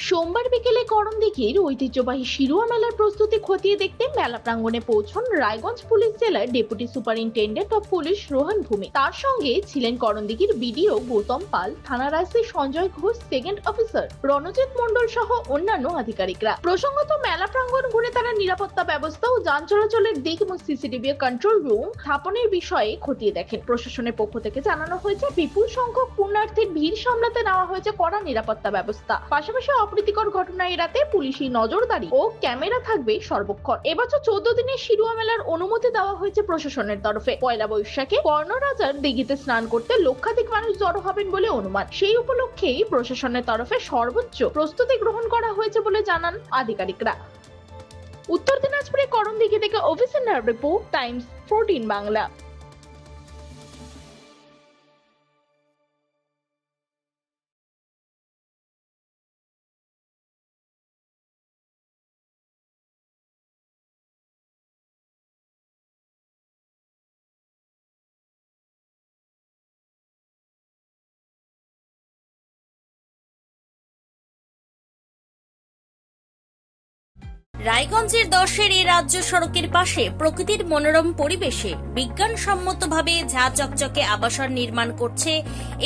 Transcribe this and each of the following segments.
সোমবার বিকেলে করণদিঘির ঐতিহ্যবাহী শিরুয়া মেলার প্রস্তুতি খতিয়ে দেখতে মেলা প্রাঙ্গণে পৌঁছন রায়গঞ্জ পুলিশ জেলার deputy superintendent of police Rohan ভূমি। তার সঙ্গে ছিলেন করণদিঘির বিডিও গৌতম পাল, থানার আইসি সঞ্জয় ঘোষ, সেকেন্ড অফিসার রণজিৎ মণ্ডল সহ অন্যান্য আধিকারিকরা। প্রসঙ্গত মেলা প্রাঙ্গণ ঘুরে তারা নিরাপত্তা ব্যবস্থা ও যান চলাচলের দিক এবং সিসিটিভি কন্ট্রোল রুম স্থাপনের বিষয়ে খতিয়ে দেখেন। প্রশাসনের পক্ষ থেকে জানানো হয়েছে, বিপুল সংখ্যক পুণ্যার্থীর ভিড় সামলাতে নেওয়া হয়েছে কড়া নিরাপত্তা ব্যবস্থা। পাশাপাশি অপ্রীতিকর ঘটনা এড়াতে পুলিশি নজরদারি ও ক্যামেরা থাকবে সর্বক্ষণ। এবছর 14 দিনের শিরুয়া মেলার অনুমতি দেওয়া হয়েছে প্রশাসনের তরফে। পয়লা বৈশাখে কর্ণরাজার দিঘিতে স্নান করতে লক্ষাধিক মানুষ জড়ো হবেন বলে অনুমান। সেই উপলক্ষেই প্রশাসনের তরফে সর্বোচ্চ প্রস্তুতি গ্রহণ করা হয়েছে বলে জানান আধিকারিকরা। উত্তর দিনাজপুরের করণদিঘি থেকে অফিসিয়াল রিপোর্ট, টাইমস 14 বাংলা। রায়গঞ্জের 10-এর এই রাজ্য সড়কের পাশে প্রকৃতির মনোরম পরিবেশে বিজ্ঞানসম্মতভাবে ঝা চকচকে আবাসন নির্মাণ করছে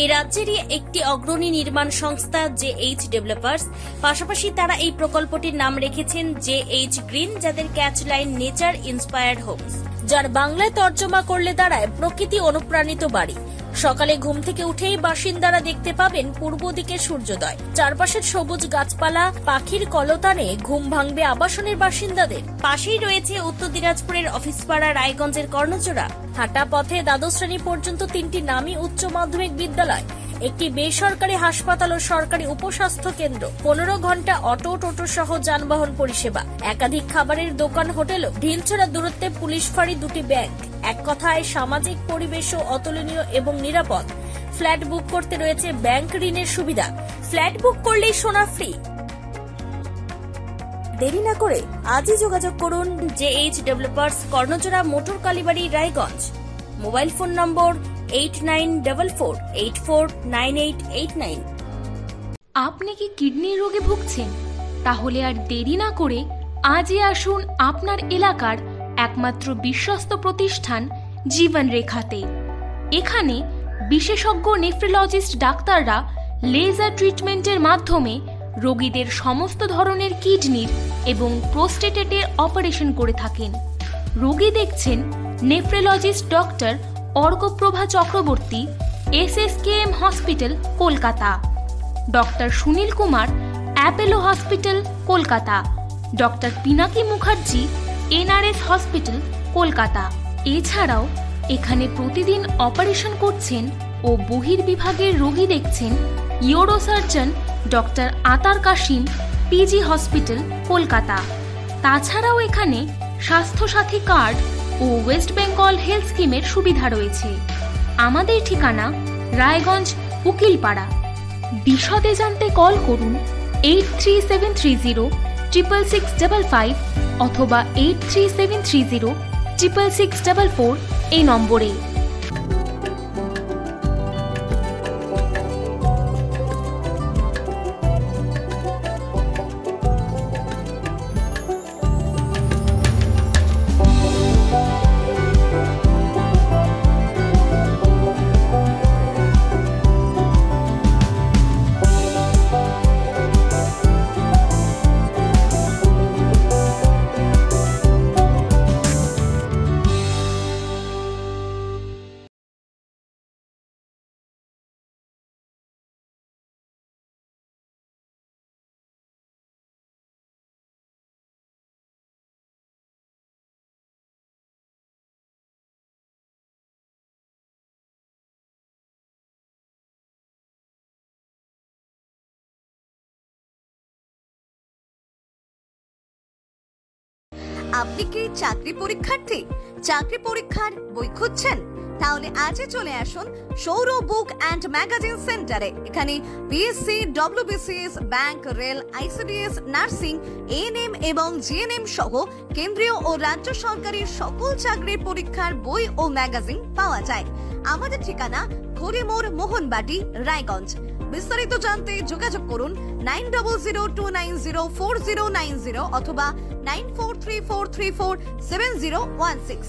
এই রাজ্যেরই একটি অগ্রণী নির্মাণ সংস্থা JH ডেভেলপার্স। পাশাপাশি তারা এই প্রকল্পটির নাম রেখেছেন JH গ্রিন, যাদের catch line nature inspired homes, যার বাংলায় তর্জমা করলে দাঁড়ায় প্রকৃতি অনুপ্রাণিত বাড়ি। সকালে ঘুম থেকে উঠেই বাসিন্দারা দেখতে পাবেন পূর্ব দিকে সূর্যোদয়। চারপাশের সবুজ গাছপালা, পাখির কলতানে ঘুম ভাঙবে আবাসনের বাসিন্দাদের। পাশেই রয়েছে উত্তর দিনাজপুরের অফিসপাড়া রায়গঞ্জের কর্ণজোড়া। হাঁটা পথে দ্বাদশ শ্রেণী পর্যন্ত 3টি নামী উচ্চ মাধ্যমিক বিদ্যালয়, একটি বেসরকারি হাসপাতাল ও সরকারি উপস্বাস্থ্য কেন্দ্র, 15 ঘন্টা অটো, টোটো সহ যানবাহন পরিষেবা, একাধিক খাবারের দোকান, হোটেলও, ঢিলছড়া দূরত্বে পুলিশ ফাঁড়ি, 2টি ব্যাংক। এক কথায় সামাজিক পরিবেশও অতুলনীয় এবং নিরাপদ। ফ্ল্যাট বুক করতে রয়েছে ব্যাংক ঋণের সুবিধা। ফ্ল্যাট বুক করলেই সোনা ফ্রি। দেরি না করে আজই যোগাযোগ করুন JH developers, Karnajora, motor Kalibari, Raiganj. Mobile phone number 8944849889। আপনি কি কিডনি রোগে ভুগছেন? তাহলে আর দেরি না করে আজই আসুন আপনার এলাকার একমাত্র বিশ্বস্ত প্রতিষ্ঠান জীবন রেখাতে। এখানে বিশেষজ্ঞ নেফ্রোলজিস্ট ডাক্তাররা লেজার ট্রিটমেন্টের মাধ্যমে রোগীদের সমস্ত ধরনের কিডনির এবং প্রোস্টেটের অপারেশন করে থাকেন। রোগী দেখছেন nephrologist doctor Arkaprava Chakraborty, SSKM hospital, Kolkata; doctor Sunil Kumar, Apollo hospital, Kolkata; doctor Pinaki Mukherjee, NRS hospital, Kolkata. এছাড়াও এখানে প্রতিদিন অপারেশন করছেন ও বহির্বিভাগের রোগী দেখছেন ইউরোসার্জন ডক্টর আতার কাশিম, PG হসপিটাল, কলকাতা। তাছাড়াও এখানে স্বাস্থ্যসাথী কার্ড ও ওয়েস্ট বেঙ্গল হেলথ স্কিমের সুবিধা রয়েছে। আমাদের ঠিকানা রায়গঞ্জ, উকিলপাড়া। বিশদে জানতে কল করুন 8373066655 অথবা 8373066644 এই নম্বরে। আপনি কি চাকরি পরীক্ষার্থী? চাকরি পরীক্ষার বই খুঁজছেন? তাহলে আজই চলে আসুন সৌর বুক অ্যান্ড ম্যাগাজিন সেন্টারে। এখানে BSc, WBCS, bank, rail, ICDS, nursing, ANM এবং GNM সহ কেন্দ্রীয় ও রাজ্য সরকারি সকল চাকরির পরীক্ষার বই ও ম্যাগাজিন পাওয়া যায়। আমাদের ঠিকানা ঘড়িমোড়, মোহনবাটি, রায়গঞ্জ। বিস্তারিত জানতে যোগাযোগ করুন 9002904090 অথবা 9434347016।